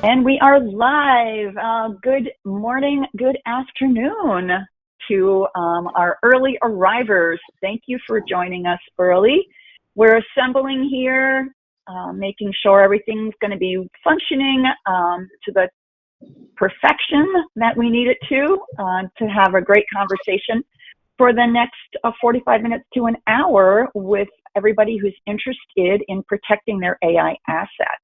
And we are live. Good morning, good afternoon to our early arrivers. Thank you for joining us early. We're assembling here, making sure everything's going to be functioning to the perfection that we need it to have a great conversation for the next 45 minutes to an hour with everybody who's interested in protecting their AI assets.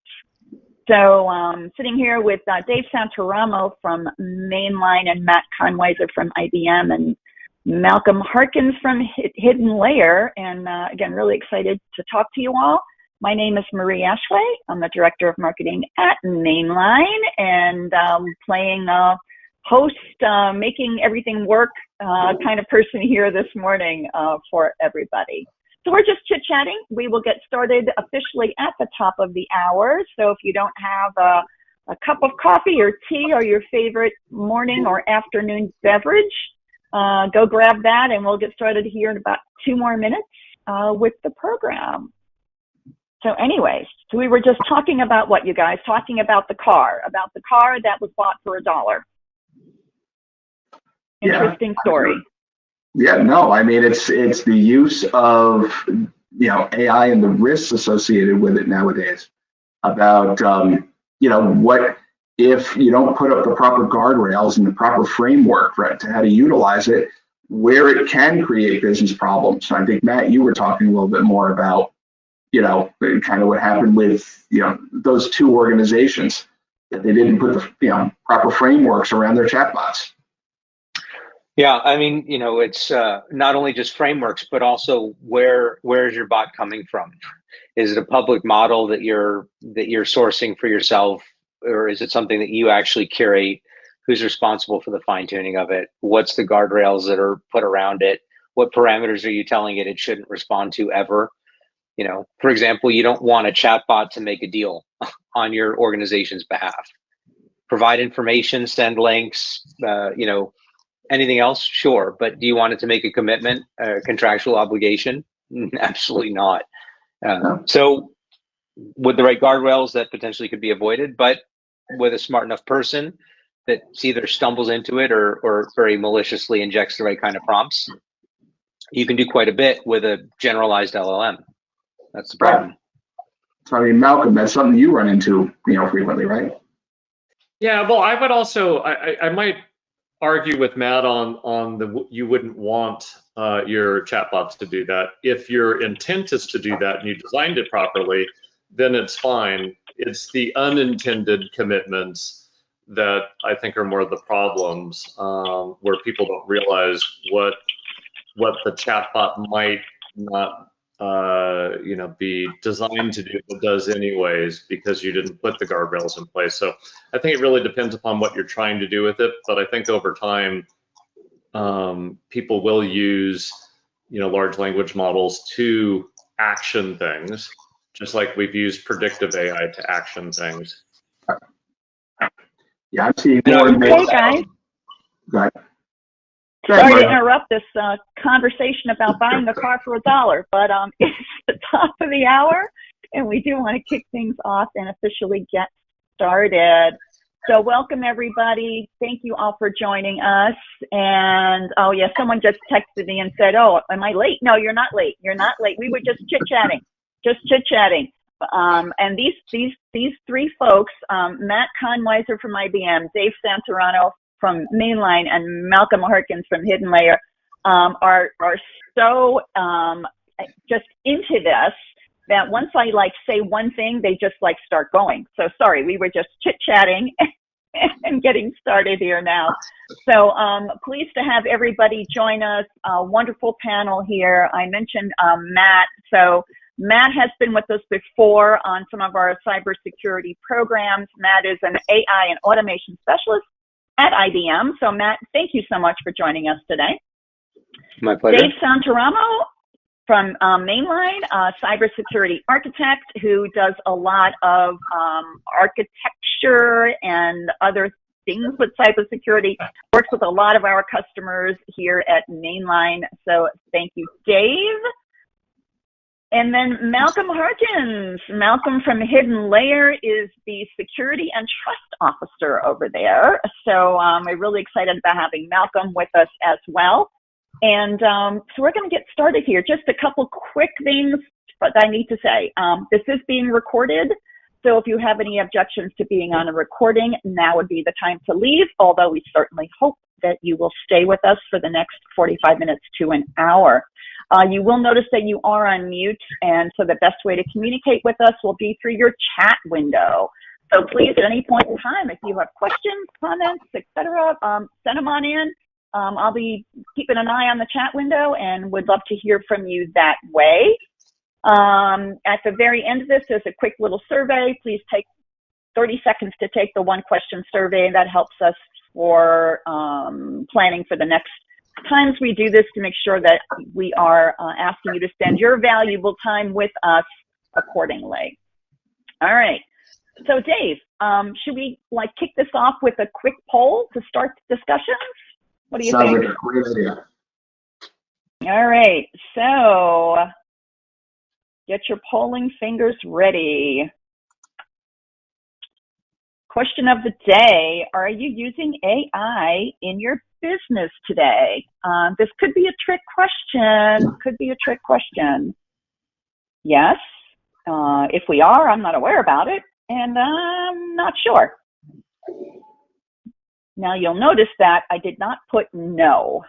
So sitting here with Dave Santaramo from Mainline and Matt Conweiser from IBM and Malcolm Harkins from HiddenLayer. And again, really excited to talk to you all. My name is Marie Ashway. I'm the Director of Marketing at Mainline and playing host, making everything work kind of person here this morning for everybody. So we're just chit-chatting. We will get started officially at the top of the hour. So if you don't have a cup of coffee or tea or your favorite morning or afternoon beverage, go grab that and we'll get started here in about 2 more minutes with the program. So anyways, so we were just talking about what, you guys? Talking about the car that was bought for $1. Interesting story. Yeah, no, I mean, it's the use of, AI and the risks associated with it nowadays about, what if you don't put up the proper guardrails and the proper framework, right, to how to utilize it, where it can create business problems. So I think, Matt, you were talking a little bit more about, kind of what happened with, those 2 organizations, that they didn't put the, proper frameworks around their chatbots. Yeah, I mean, it's not only just frameworks, but also where is your bot coming from? Is it a public model that you're sourcing for yourself, or is it something that you actually curate? Who's responsible for the fine tuning of it? What's the guardrails that are put around it? What parameters are you telling it shouldn't respond to ever? For example, you don't want a chatbot to make a deal on your organization's behalf. Provide information, send links, anything else? Sure. But do you want it to make a commitment, a contractual obligation? Absolutely not. So with the right guardrails, that potentially could be avoided, but with a smart enough person that either stumbles into it or very maliciously injects the right kind of prompts, you can do quite a bit with a generalized LLM. That's the problem. Right. So, I mean, Malcolm, that's something you run into, frequently, right? Yeah, well, I would also, I might argue with Matt on the you wouldn't want your chatbots to do that. If your intent is to do that and you designed it properly, then it's fine. It's the unintended commitments that I think are more of the problems, where people don't realize what the chatbot might not be designed to do, but does anyways, because you didn't put the guardrails in place. So I think it really depends upon what you're trying to do with it. But I think over time, people will use, large language models to action things, just like we've used predictive AI to action things. Yeah, I'm seeing more and more. Hey, guys. Right. Sorry to interrupt this conversation about buying a car for $1, but it's the top of the hour, and we do want to kick things off and officially get started. So welcome, everybody. Thank you all for joining us. And, oh, yeah, someone just texted me and said, oh, am I late? No, you're not late. You're not late. We were just chit-chatting, And these 3 folks, Matt Conweiser from IBM, Dave Santarano from Mainline, and Malcolm Harkins from HiddenLayer are so just into this that once I say one thing, they just start going. So sorry, we were just chit-chatting and getting started here now. So pleased to have everybody join us. Wonderful panel here. I mentioned Matt. So Matt has been with us before on some of our cybersecurity programs. Matt is an AI and automation specialist at IBM. So Matt, thank you so much for joining us today. My pleasure. Dave Santaramo from Mainline, cybersecurity architect who does a lot of architecture and other things with cybersecurity, works with a lot of our customers here at Mainline. So thank you, Dave. And then Malcolm Harkins. Malcolm from HiddenLayer is the security and trust officer over there. So we're really excited about having Malcolm with us as well. And so we're going to get started here. Just a couple quick things that I need to say. This is being recorded. So if you have any objections to being on a recording, now would be the time to leave, although we certainly hope that you will stay with us for the next 45 minutes to an hour. You will notice that you are on mute, and so the best way to communicate with us will be through your chat window. So please, at any point in time, if you have questions, comments, etc., send them on in. I'll be keeping an eye on the chat window and would love to hear from you that way. At the very end of this, there's a quick little survey. Please take 30 seconds to take the one-question survey. That helps us for planning for the next times we do this to make sure that we are asking you to spend your valuable time with us accordingly. All right. So Dave, should we kick this off with a quick poll to start discussions? What do you think? Sounds like a great idea. All right. So get your polling fingers ready. Question of the day, are you using AI in your business today? This could be a trick question. Yes. If we are, I'm not aware about it, and I'm not sure. Now you'll notice that I did not put no.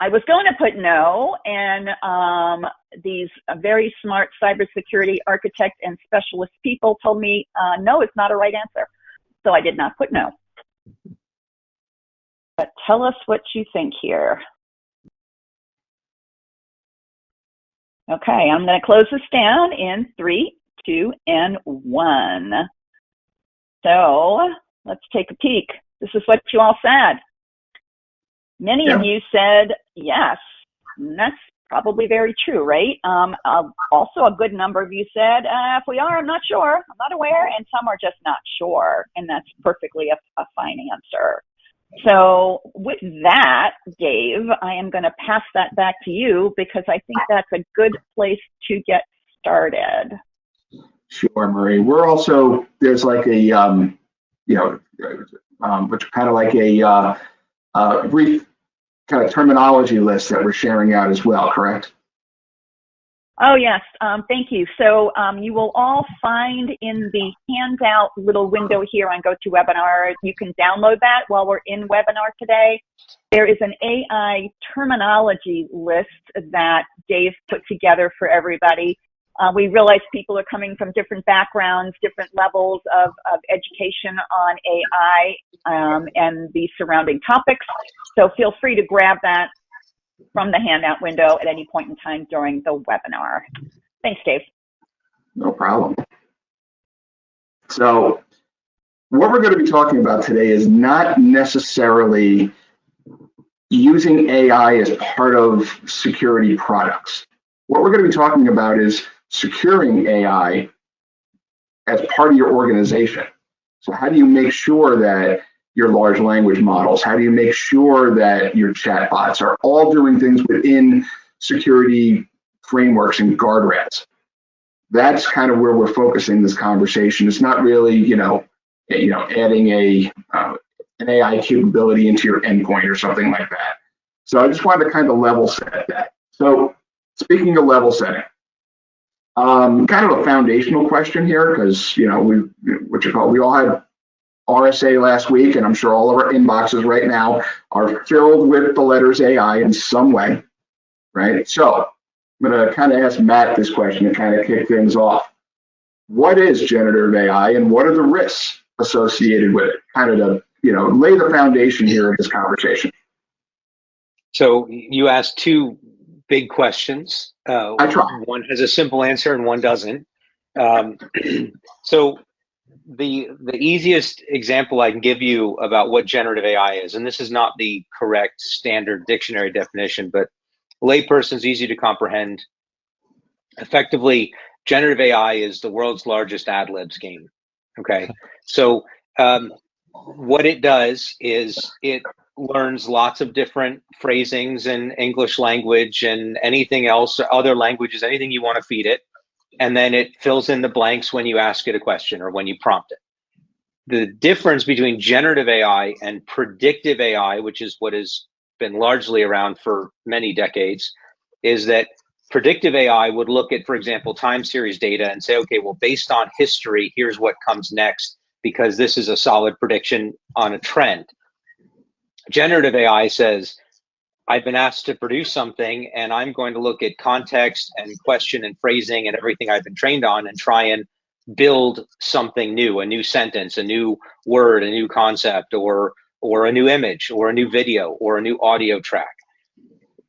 I was going to put no, and these very smart cybersecurity architect and specialist people told me no is not a right answer. So I did not put no. But tell us what you think here. Okay, I'm going to close this down in 3, 2, and 1. So let's take a peek. This is what you all said. Many of you said yes, and that's probably very true, right? Also, a good number of you said, if we are, I'm not sure, I'm not aware, and some are just not sure, and that's perfectly a fine answer. So with that, Dave, I am going to pass that back to you because I think that's a good place to get started. Sure, Marie. We're also, there's like a, which kind of like a brief kind of terminology list that we're sharing out as well, correct? Oh, yes. Thank you. So you will all find in the handout little window here on GoToWebinar, you can download that while we're in webinar today. There is an AI terminology list that Dave put together for everybody. We realize people are coming from different backgrounds, different levels of education on AI and the surrounding topics. So feel free to grab that from the handout window at any point in time during the webinar. Thanks, Dave. No problem. So what we're going to be talking about today is not necessarily using AI as part of security products. What we're going to be talking about is securing AI as part of your organization. So how do you make sure that your large language models, how do you make sure that your chatbots are all doing things within security frameworks and guardrails? That's kind of where we're focusing this conversation. It's not really, adding an AI capability into your endpoint or something like that. So I just wanted to kind of level set that. So speaking of level setting, kind of a foundational question here, because we all had RSA last week, and I'm sure all of our inboxes right now are filled with the letters AI in some way, right? So I'm going to kind of ask Matt this question to kind of kick things off. What is generative AI, and what are the risks associated with it? Kind of to lay the foundation here of this conversation. So you asked two big questions. I try. One has a simple answer and one doesn't. So the easiest example I can give you about what generative AI is, and this is not the correct standard dictionary definition, but layperson's easy to comprehend. Effectively, generative AI is the world's largest ad libs game. Okay, so what it does is it learns lots of different phrasings in English language and anything else, other languages, anything you want to feed it. And then it fills in the blanks when you ask it a question or when you prompt it. The difference between generative AI and predictive AI, which is what has been largely around for many decades, is that predictive AI would look at, for example, time series data and say, okay, well, based on history, here's what comes next, because this is a solid prediction on a trend. Generative AI says, I've been asked to produce something, and I'm going to look at context and question and phrasing and everything I've been trained on and try and build something new, a new sentence, a new word, a new concept, or a new image, or a new video, or a new audio track.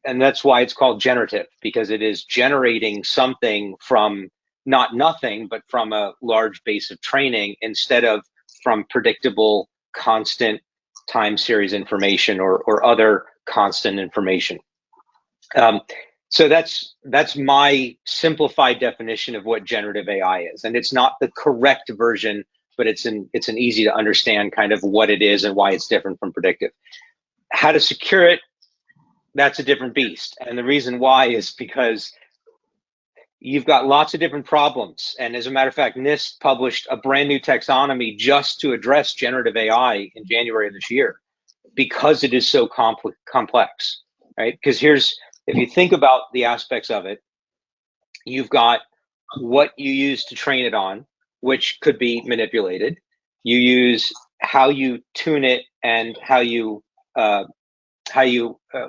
And that's why it's called generative, because it is generating something from not nothing, but from a large base of training instead of from predictable, constant time series information or other constant information. So that's my simplified definition of what generative AI is, and it's not the correct version, but it's an easy to understand kind of what it is and why it's different from predictive. How to secure it, that's a different beast, and the reason why is because you've got lots of different problems. And as a matter of fact, NIST published a brand new taxonomy just to address generative AI in January of this year, because it is so complex, right? Because if you think about the aspects of it, you've got what you use to train it on, which could be manipulated. You use how you tune it and how you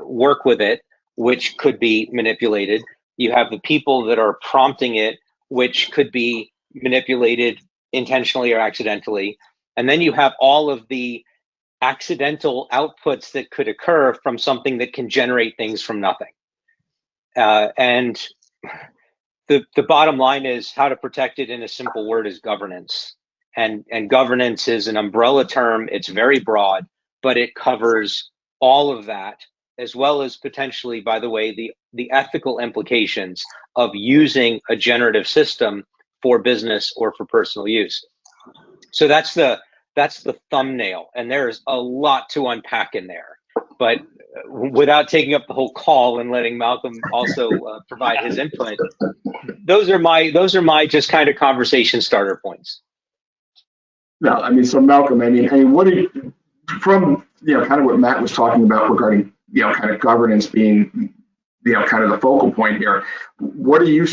work with it, which could be manipulated. You have the people that are prompting it, which could be manipulated intentionally or accidentally. And then you have all of the accidental outputs that could occur from something that can generate things from nothing. And the bottom line is how to protect it in a simple word is governance. And governance is an umbrella term. It's very broad, but it covers all of that, as well as potentially, by the way, the ethical implications of using a generative system for business or for personal use. So that's the thumbnail, and there's a lot to unpack in there. But without taking up the whole call and letting Malcolm also provide his input, those are my just kind of conversation starter points. No, I mean, so Malcolm, I mean, what do you, from kind of what Matt was talking about regarding kind of governance being kind of the focal point here, what are you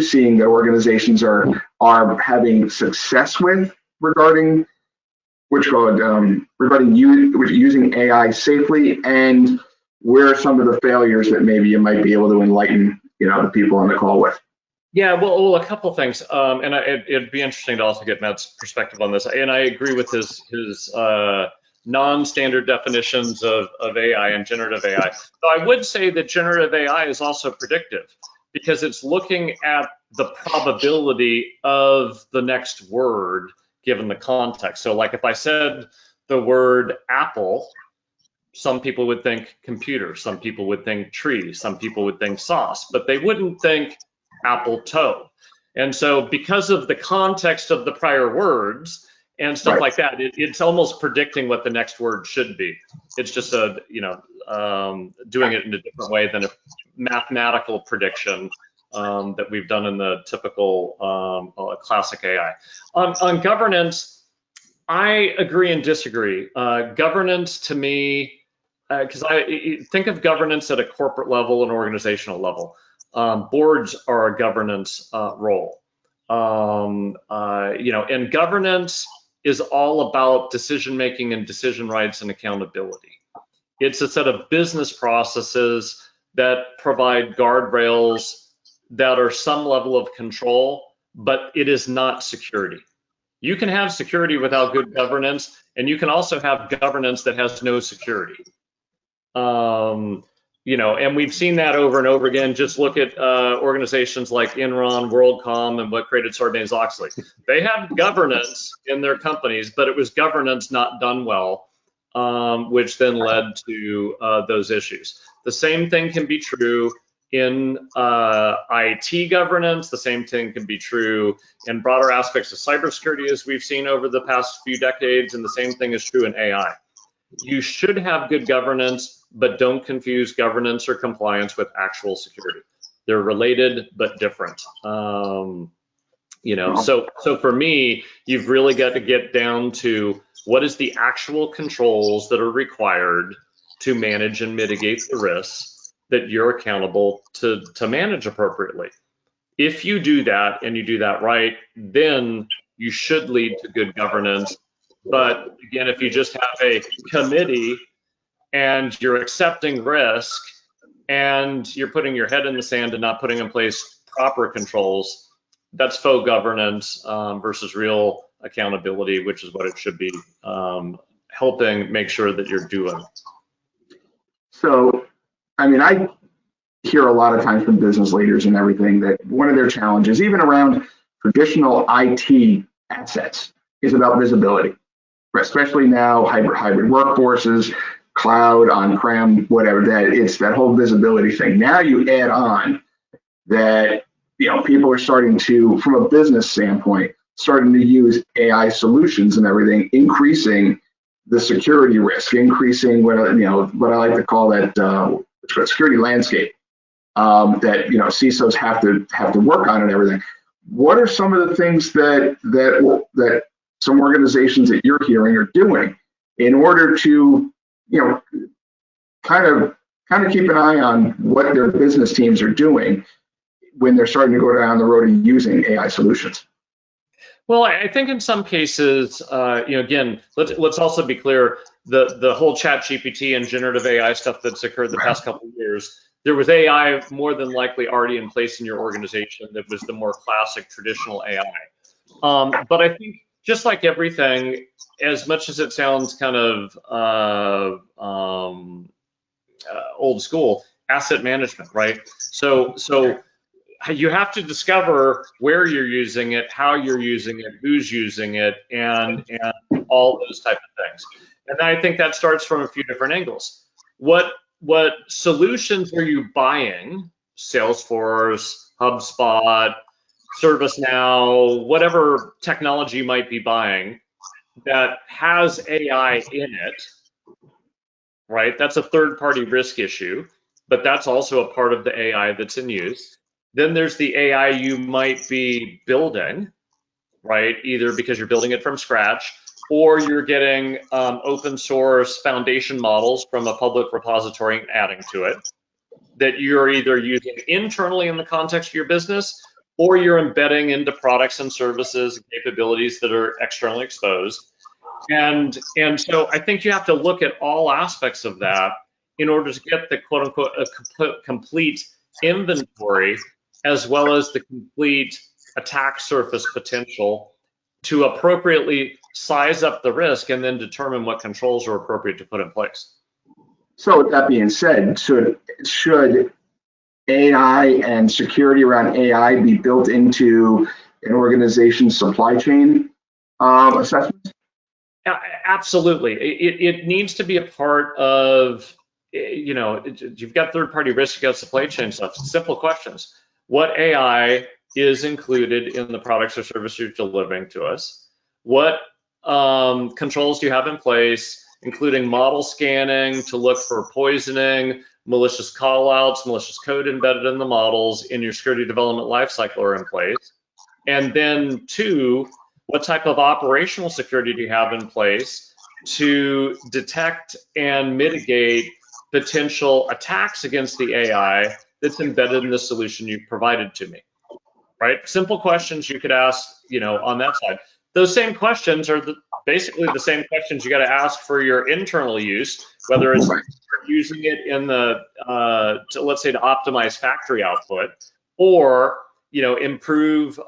seeing that organizations are having success with regarding using AI safely, and where are some of the failures that maybe you might be able to enlighten the people on the call with? Yeah, well, a couple of things, and it'd be interesting to also get Matt's perspective on this. And I agree with his non-standard definitions of AI and generative AI. So I would say that generative AI is also predictive, because it's looking at the probability of the next word given the context. So like if I said the word apple, some people would think computer, some people would think tree, some people would think sauce, but they wouldn't think apple toe. And so because of the context of the prior words and stuff like that, it's almost predicting what the next word should be. It's just doing it in a different way than a mathematical prediction that we've done in the typical classic AI. On governance, I agree and disagree. Governance to me, because I think of governance at a corporate level and organizational level. Boards are a governance role. And governance is all about decision making and decision rights and accountability. It's a set of business processes that provide guardrails that are some level of control, but it is not security. You can have security without good governance, and you can also have governance that has no security. And we've seen that over and over again. Just look at organizations like Enron, WorldCom, and what created Sarbanes-Oxley. They have governance in their companies, but it was governance not done well, which then led to those issues. The same thing can be true in IT governance. The same thing can be true in broader aspects of cybersecurity, as we've seen over the past few decades, and the same thing is true in AI. you should have good governance, but don't confuse governance or compliance with actual security. They're related but different. So for me, you've really got to get down to what is the actual controls that are required to manage and mitigate the risks that you're accountable to manage appropriately. If you do that and you do that right, then you should lead to good governance. But again, if you just have a committee and you're accepting risk and you're putting your head in the sand and not putting in place proper controls, that's faux governance versus real accountability, which is what it should be, helping make sure that you're doing. So, I mean, I hear a lot of times from business leaders and everything that one of their challenges, even around traditional IT assets, is about visibility, especially now hybrid workforces, cloud, on-prem, whatever, that it's that whole visibility thing. Now you add on that, people are starting to, from a business standpoint, starting to use AI solutions and everything, increasing the security risk, increasing what I like to call that security landscape that CISOs have to work on and everything. What are some of the things that some organizations that you're hearing are doing in order to kind of keep an eye on what their business teams are doing when they're starting to go down the road of using AI solutions? Well, I think in some cases, again, let's also be clear, the whole ChatGPT and generative AI stuff that's occurred the past couple of years, there was AI more than likely already in place in your organization that was the more classic traditional AI. But I think just like everything, as much as it sounds kind of old school, asset management, right? So you have to discover where you're using it, how you're using it, who's using it, and all those type of things. And I think that starts from a few different angles. What solutions are you buying? Salesforce, HubSpot, ServiceNow, whatever technology you might be buying that has AI in it, right? That's a third-party risk issue, but that's also a part of the AI that's in use. Then there's the AI you might be building, right? Either because you're building it from scratch or you're getting open source foundation models from a public repository and adding to it that you're either using internally in the context of your business or you're embedding into products and services and capabilities that are externally exposed. And so I think you have to look at all aspects of that in order to get the quote unquote a complete inventory as well as the complete attack surface potential to appropriately size up the risk and then determine what controls are appropriate to put in place. So with that being said, should AI and security around AI be built into an organization's supply chain assessments? Absolutely. It needs to be a part of, you've got third-party risk, you've got supply chain stuff. Simple questions. What AI is included in the products or services you're delivering to us? What controls do you have in place, including model scanning to look for poisoning, malicious callouts, malicious code embedded in the models in your security development lifecycle are in place? And then two, what type of operational security do you have in place to detect and mitigate potential attacks against the AI that's embedded in the solution you provided to me, right? Simple questions you could ask, on that side. Those same questions are basically the same questions you got to ask for your internal use, whether it's using it in the, let's say to optimize factory output or, improve,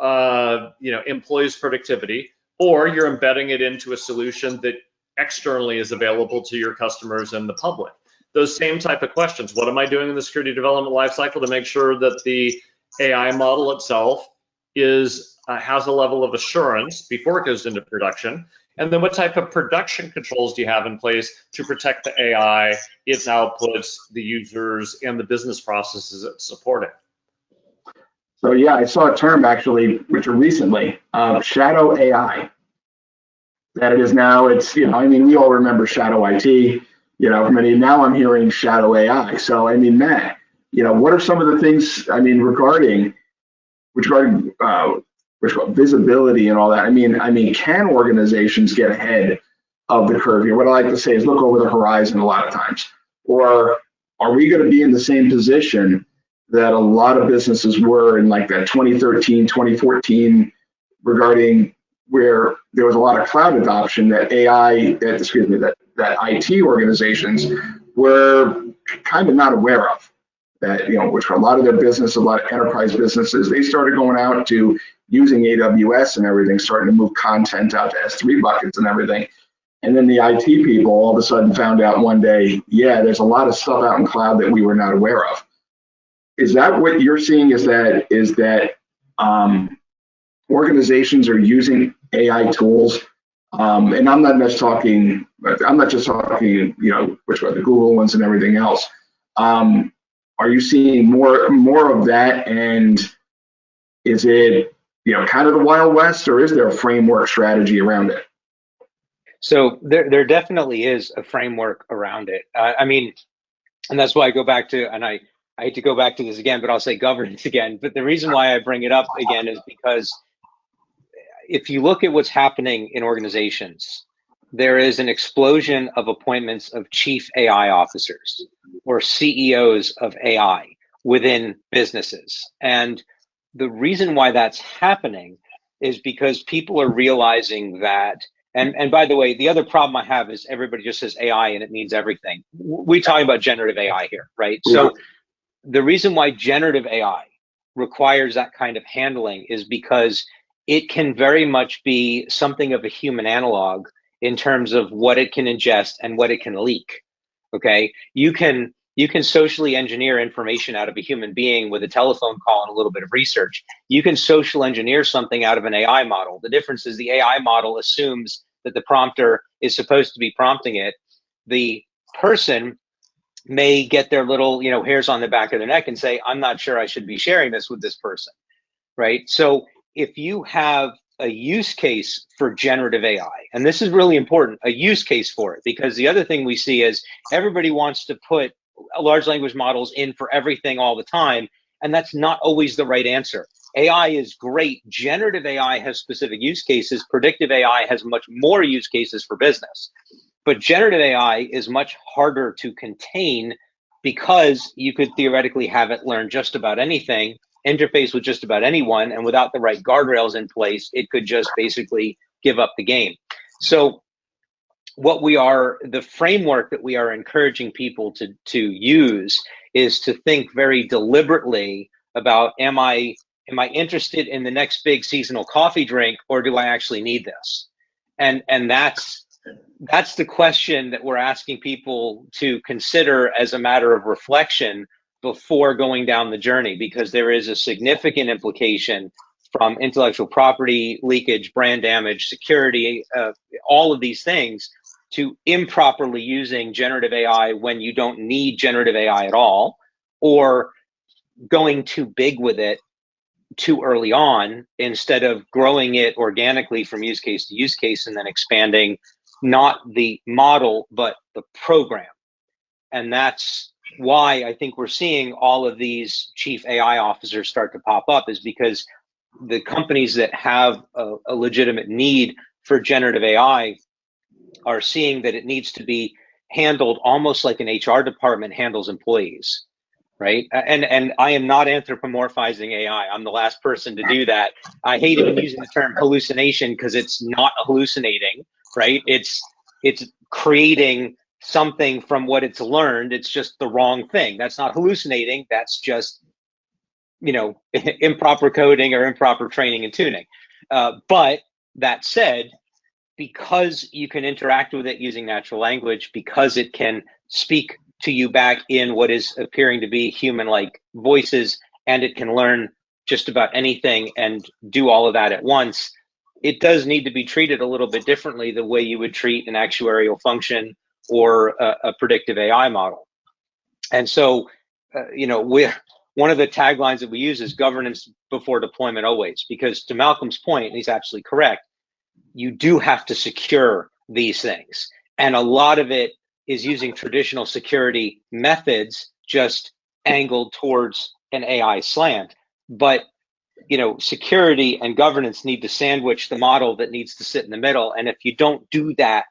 employees' productivity, or you're embedding it into a solution that externally is available to your customers and the public. Those same type of questions. What am I doing in the security development lifecycle to make sure that the AI model itself has a level of assurance before it goes into production? And then what type of production controls do you have in place to protect the AI, its outputs, the users, and the business processes that support it? So yeah, I saw a term actually, Richard, recently, shadow AI. that it is now. It's, I mean, we all remember shadow IT, now I'm hearing shadow AI. So, I mean, Matt, what are some of the things, I mean, regarding visibility and all that? I mean, can organizations get ahead of the curve here? What I like to say is look over the horizon a lot of times. Or are we going to be in the same position that a lot of businesses were in like that 2013, 2014, regarding where there was a lot of cloud adoption that that IT organizations were kind of not aware of? That, which for a lot of their business, a lot of enterprise businesses, they started going out to using AWS and everything, starting to move content out to S3 buckets and everything. And then the IT people all of a sudden found out one day, yeah, there's a lot of stuff out in cloud that we were not aware of. Is that what you're seeing? Is that organizations are using AI tools? And I'm not just talking, which were the Google ones and everything else. Are you seeing more of that? And is it, kind of the Wild West, or is there a framework strategy around it? So there definitely is a framework around it. I mean, and that's why I go back to, and I hate to go back to this again, but I'll say governance again. But the reason why I bring it up again is because if you look at what's happening in organizations, there is an explosion of appointments of chief AI officers or CEOs of AI within businesses. And the reason why that's happening is because people are realizing that, and by the way, the other problem I have is everybody just says AI and it means everything. We're talking about generative AI here, right? So the reason why generative AI requires that kind of handling is because it can very much be something of a human analog in terms of what it can ingest and what it can leak. Okay, you can socially engineer information out of a human being with a telephone call and a little bit of research. You can social engineer something out of an AI model. The difference is the AI model assumes that the prompter is supposed to be prompting it. The person may get their little, hairs on the back of their neck and say, I'm not sure I should be sharing this with this person, right? So if you have a use case for generative AI, and this is really important, a use case for it, because the other thing we see is everybody wants to put large language models in for everything all the time, and that's not always the right answer. AI is great. Generative AI has specific use cases. Predictive AI has much more use cases for business. But generative AI is much harder to contain because you could theoretically have it learn just about anything, interface with just about anyone, and without the right guardrails in place, it could just basically give up the game. So the framework that we are encouraging people to use is to think very deliberately about, am I interested in the next big seasonal coffee drink, or do I actually need this? And that's the question that we're asking people to consider as a matter of reflection before going down the journey, because there is a significant implication from intellectual property leakage, brand damage, security, all of these things, to improperly using generative AI when you don't need generative AI at all, or going too big with it too early on instead of growing it organically from use case to use case and then expanding not the model, but the program. And that's why I think we're seeing all of these chief AI officers start to pop up, is because the companies that have a legitimate need for generative AI are seeing that it needs to be handled almost like an HR department handles employees, right? And I am not anthropomorphizing AI. I'm the last person to do that. I hate even using the term hallucination because it's not hallucinating, right? It's creating something from what it's learned. It's just the wrong thing. That's not hallucinating. That's just, improper coding or improper training and tuning. But that said, because you can interact with it using natural language, because it can speak to you back in what is appearing to be human-like voices, and it can learn just about anything and do all of that at once, it does need to be treated a little bit differently the way you would treat an actuarial function or a predictive AI model. And so, one of the taglines that we use is governance before deployment always, because to Malcolm's point, and he's absolutely correct, you do have to secure these things. And a lot of it is using traditional security methods, just angled towards an AI slant. But security and governance need to sandwich the model that needs to sit in the middle. And if you don't do that,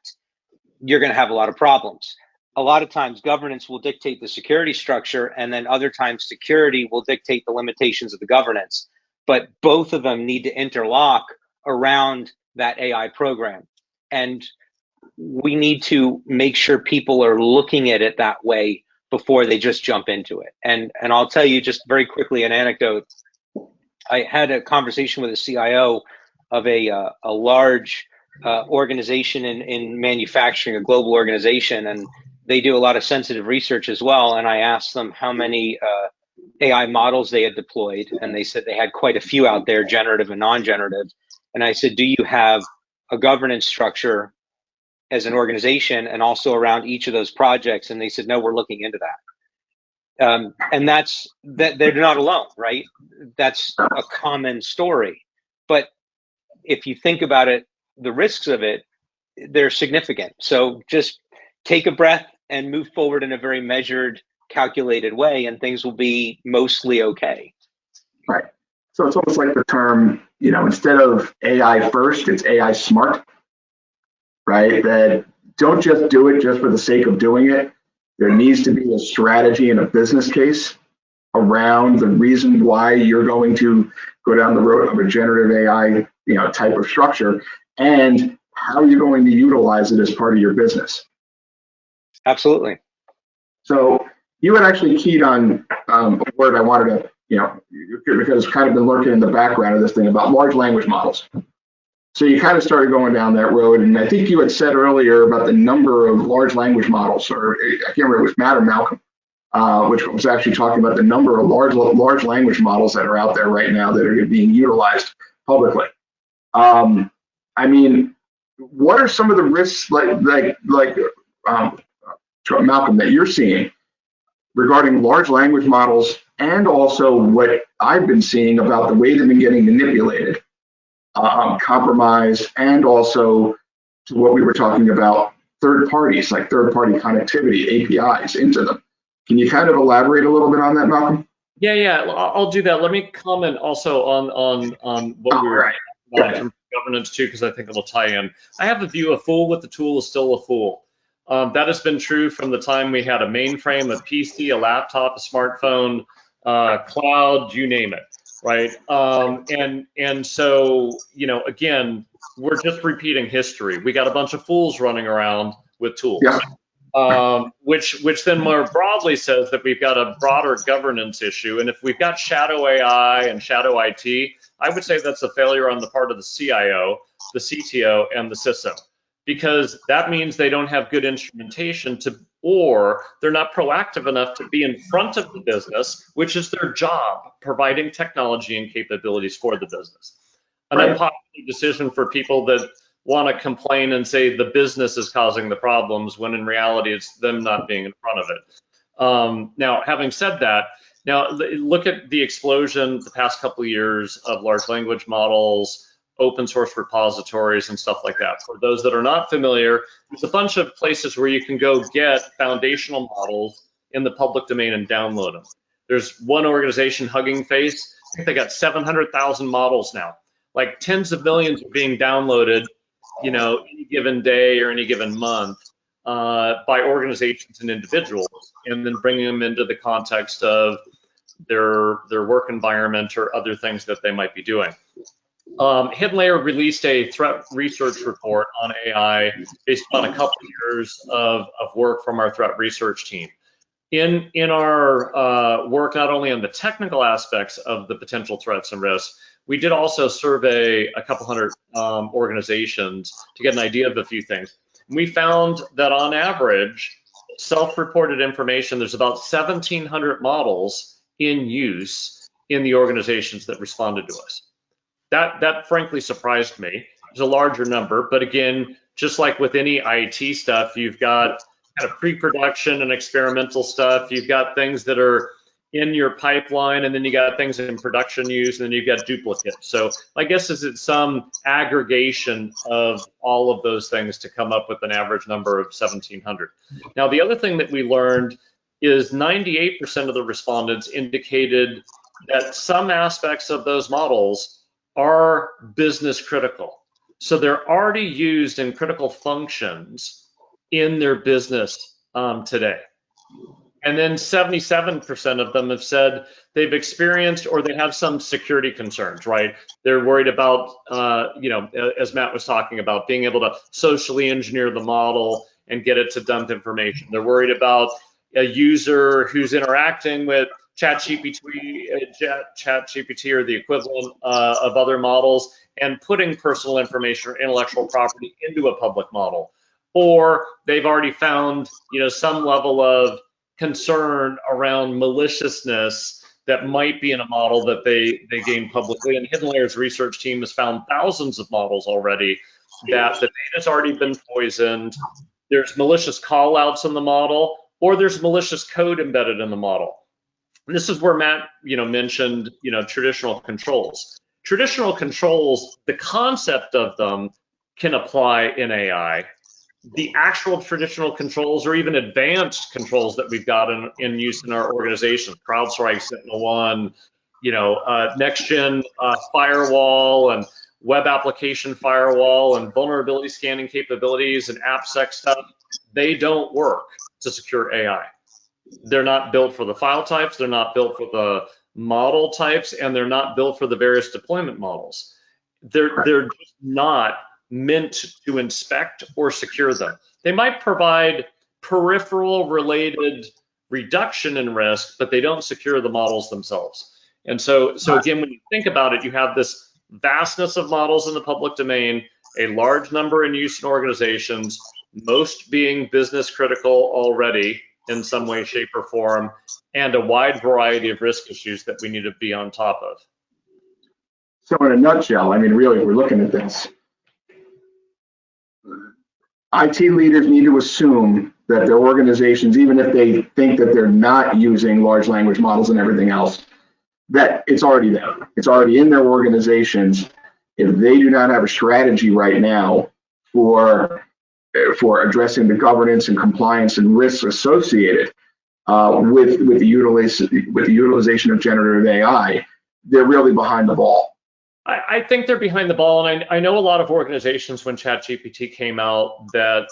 you're going to have a lot of problems. A lot of times governance will dictate the security structure, and then other times security will dictate the limitations of the governance. But both of them need to interlock around that AI program. And we need to make sure people are looking at it that way before they just jump into it. And I'll tell you just very quickly an anecdote. I had a conversation with a CIO of a large organization in manufacturing, a global organization, and they do a lot of sensitive research as well. And I asked them how many AI models they had deployed, and they said they had quite a few out there, generative and non-generative. And I said, do you have a governance structure as an organization and also around each of those projects? And they said, no, we're looking into that. And that's that they're not alone, right? That's a common story. But if you think about it, the risks of it, they're significant. So just take a breath and move forward in a very measured, calculated way, and things will be mostly okay. Right. So it's almost like the term, instead of AI first, it's AI smart, right? That don't just do it just for the sake of doing it. There needs to be a strategy and a business case around the reason why you're going to go down the road of a generative AI, type of structure, and how you're going to utilize it as part of your business. Absolutely. So you had actually keyed on a word I wanted to, because it's kind of been lurking in the background of this thing about large language models. So you kind of started going down that road, and I think you had said earlier about the number of large language models, or I can't remember if it was Matt or Malcolm, which was actually talking about the number of large language models that are out there right now that are being utilized publicly. I mean, what are some of the risks, like Malcolm, that you're seeing regarding large language models, and also what I've been seeing about the way they've been getting manipulated, compromised, and also to what we were talking about, third parties, like third-party connectivity, APIs into them. Can you kind of elaborate a little bit on that, Malcolm? Yeah, I'll do that. Let me comment also on what we were talking about in terms of governance too, because I think it'll tie in. I have the view a fool with the tool is still a fool. That has been true from the time we had a mainframe, a PC, a laptop, a smartphone, cloud, you name it, right? And so, again, we're just repeating history. We got a bunch of fools running around with tools. Yeah. Which then more broadly says that we've got a broader governance issue. And if we've got shadow AI and shadow IT, I would say that's a failure on the part of the CIO, the CTO, and the CISO, because that means they don't have good instrumentation or they're not proactive enough to be in front of the business, which is their job, providing technology and capabilities for the business. An unpopular decision for people that want to complain and say the business is causing the problems, when in reality it's them not being in front of it. Now, having said that, now look at the explosion the past couple of years of large language models, open source repositories, and stuff like that. For those that are not familiar, there's a bunch of places where you can go get foundational models in the public domain and download them. There's one organization, Hugging Face. I think they got 700,000 models now. Like tens of millions are being downloaded, any given day or any given month by organizations and individuals, and then bringing them into the context of their work environment or other things that they might be doing. HiddenLayer released a threat research report on AI based on a couple of years of work from our threat research team. In our work, not only on the technical aspects of the potential threats and risks, we did also survey a couple hundred organizations to get an idea of a few things. We found that on average, self-reported information, there's about 1,700 models in use in the organizations that responded to us. That frankly surprised me. It's a larger number, but again, just like with any IT stuff, you've got kind of pre-production and experimental stuff. You've got things that are in your pipeline, and then you got things in production use, and then you've got duplicates. So my guess is it's some aggregation of all of those things to come up with an average number of 1,700. Now, the other thing that we learned is 98% of the respondents indicated that some aspects of those models are business critical. So they're already used in critical functions in their business today. And then 77% of them have said they've experienced or they have some security concerns, right? They're worried about, as Matt was talking about, being able to socially engineer the model and get it to dump information. They're worried about a user who's interacting with ChatGPT or the equivalent of other models and putting personal information or intellectual property into a public model. Or they've already found, some level of concern around maliciousness that might be in a model that they gain publicly. And HiddenLayer's research team has found thousands of models already that the data's already been poisoned. There's malicious callouts in the model, or there's malicious code embedded in the model. And this is where Matt, mentioned, traditional controls. Traditional controls, the concept of them can apply in AI. The actual traditional controls or even advanced controls that we've got in use in our organization, CrowdStrike, SentinelOne, next-gen firewall and web application firewall and vulnerability scanning capabilities and AppSec stuff, they don't work to secure AI. They're not built for the file types, they're not built for the model types, and they're not built for the various deployment models. They're just not meant to inspect or secure them. They might provide peripheral related reduction in risk, but they don't secure the models themselves. And so again, when you think about it, you have this vastness of models in the public domain, a large number in use in organizations, most being business critical already in some way, shape, or form, and a wide variety of risk issues that we need to be on top of. So in a nutshell, really, if we're looking at this, IT leaders need to assume that their organizations, even if they think that they're not using large language models and everything else, that it's already there. It's already in their organizations. If they do not have a strategy right now for addressing the governance and compliance and risks associated with the utilization of generative AI, they're really behind the ball. I think they're behind the ball, and I know a lot of organizations when ChatGPT came out that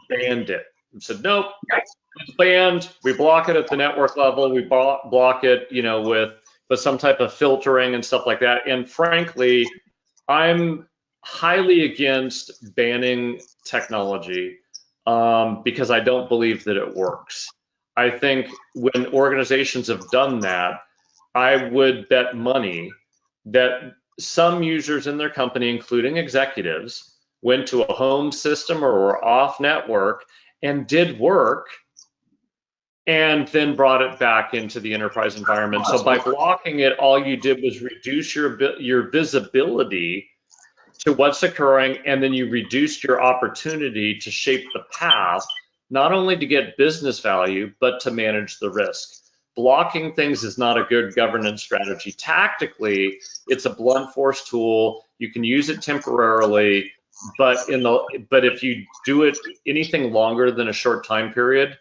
banned it and said, nope, it's banned. We block it at the network level. We block it, with some type of filtering and stuff like that. And frankly, I'm highly against banning technology because I don't believe that it works. I think when organizations have done that, I would bet money that some users in their company, including executives, went to a home system or were off network and did work and then brought it back into the enterprise environment. So by blocking it, all you did was reduce your visibility to what's occurring, and then you reduced your opportunity to shape the path, not only to get business value, but to manage the risk. Blocking things is not a good governance strategy. Tactically, it's a blunt force tool. You can use it temporarily, but if you do it anything longer than a short time period,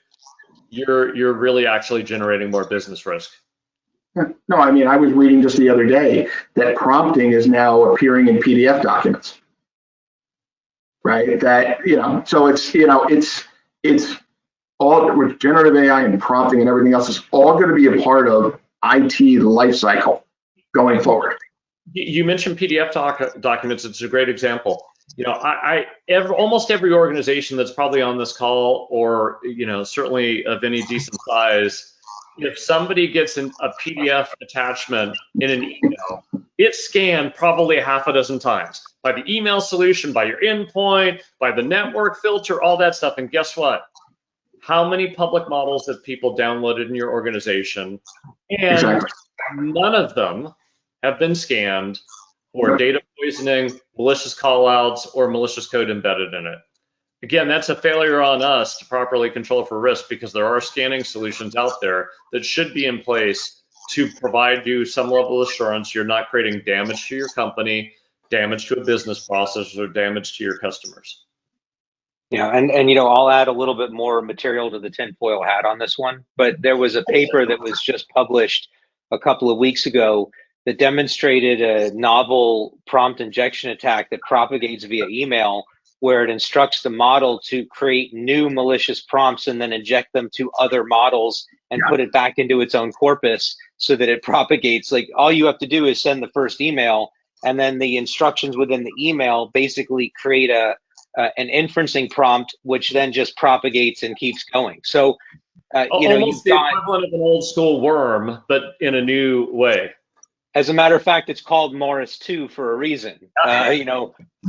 you're really actually generating more business risk. No, I was reading just the other day that prompting is now appearing in PDF documents, right? That, so it's all with generative AI and prompting and everything else is all going to be a part of IT lifecycle going forward. You mentioned PDF documents. It's a great example. Almost every organization that's probably on this call, or certainly of any decent size, if somebody gets a PDF attachment in an email, it's scanned probably a half a dozen times by the email solution, by your endpoint, by the network filter, all that stuff. And guess what? How many public models have people downloaded in your organization? And exactly. None of them have been scanned for data poisoning, malicious callouts, or malicious code embedded in it. Again, that's a failure on us to properly control for risk, because there are scanning solutions out there that should be in place to provide you some level of assurance you're not creating damage to your company, damage to a business process, or damage to your customers. Yeah, and I'll add a little bit more material to the tinfoil hat on this one, but there was a paper that was just published a couple of weeks ago that demonstrated a novel prompt injection attack that propagates via email, where it instructs the model to create new malicious prompts and then inject them to other models and put it back into its own corpus so that it propagates. Like, all you have to do is send the first email, and then the instructions within the email basically create an inferencing prompt, which then just propagates and keeps going. So, almost the equivalent of an old school worm, but in a new way. As a matter of fact, it's called Morris 2 for a reason.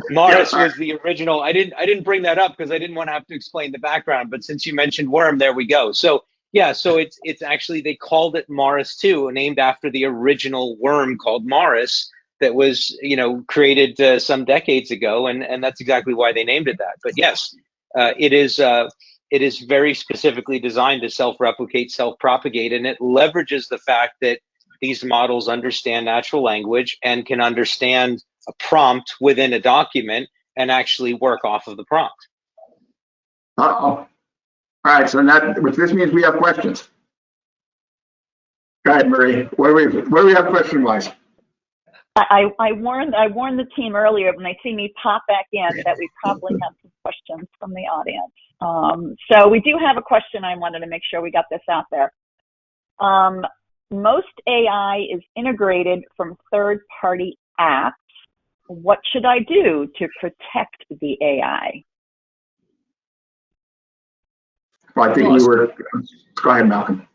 Morris was the original. I didn't bring that up because I didn't want to have to explain the background, but since you mentioned worm, there we go. So yeah, so it's actually, they called it Morris 2, named after the original worm called Morris that was created some decades ago, and that's exactly why they named it that. But yes, it is very specifically designed to self-replicate, self-propagate, and it leverages the fact that these models understand natural language and can understand a prompt within a document and actually work off of the prompt. All right, so this means we have questions. Go ahead, Marie. What do we have question-wise? I warned the team earlier when they see me pop back in that we probably have some questions from the audience. So we do have a question. I wanted to make sure we got this out there. Most AI is integrated from third-party apps. What should I do to protect the AI? Well, I think you were, go ahead, Malcolm.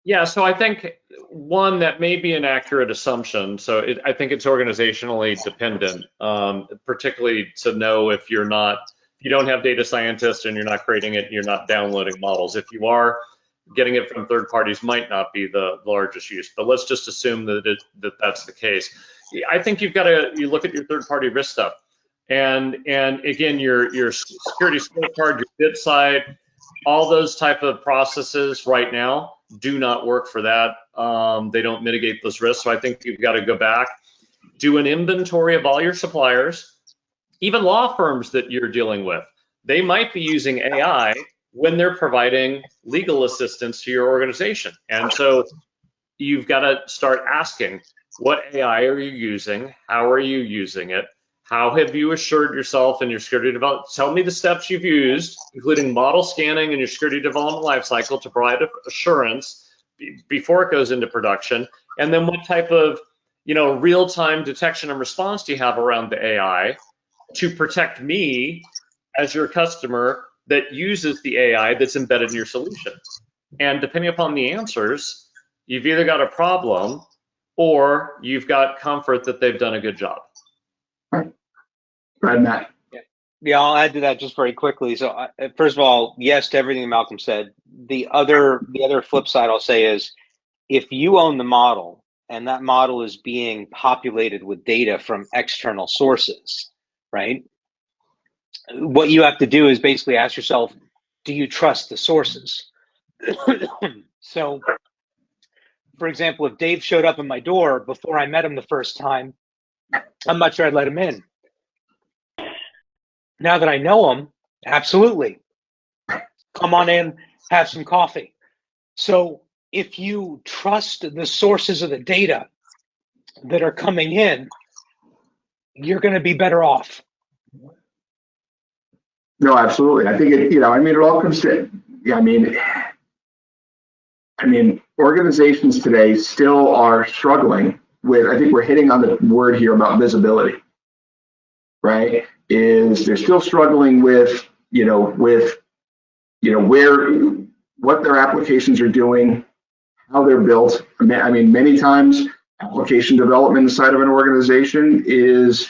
Yeah, so I think one, that may be an accurate assumption. So I think it's organizationally dependent, particularly to know if you don't have data scientists and you're not creating it, you're not downloading models. If you are, getting it from third parties might not be the largest use, but let's just assume that that's the case. I think you look at your third party risk stuff, and again, your security scorecard, your bit side, all those type of processes right now do not work for that. They don't mitigate those risks. So I think you've got to go back, do an inventory of all your suppliers, even law firms that you're dealing with. They might be using AI when they're providing legal assistance to your organization. And so you've got to start asking, what AI are you using? How are you using it? How have you assured yourself in your security development? Tell me the steps you've used, including model scanning and your security development lifecycle, to provide assurance before it goes into production. And then what type of real-time detection and response do you have around the AI to protect me as your customer that uses the AI that's embedded in your solution? And depending upon the answers, you've either got a problem or you've got comfort that they've done a good job. Right. Go ahead, Matt. Yeah, I'll add to that just very quickly. So first of all, yes to everything Malcolm said. The other flip side I'll say is, if you own the model and that model is being populated with data from external sources, right? What you have to do is basically ask yourself, do you trust the sources? So, for example, if Dave showed up at my door before I met him the first time, I'm not sure I'd let him in. Now that I know him, absolutely. Come on in, have some coffee. So if you trust the sources of the data that are coming in, you're going to be better off. No, absolutely. I think it all comes to, organizations today still are struggling with, I think we're hitting on the word here about visibility, right? They're still struggling with, what their applications are doing, how they're built. Many times application development inside of an organization is,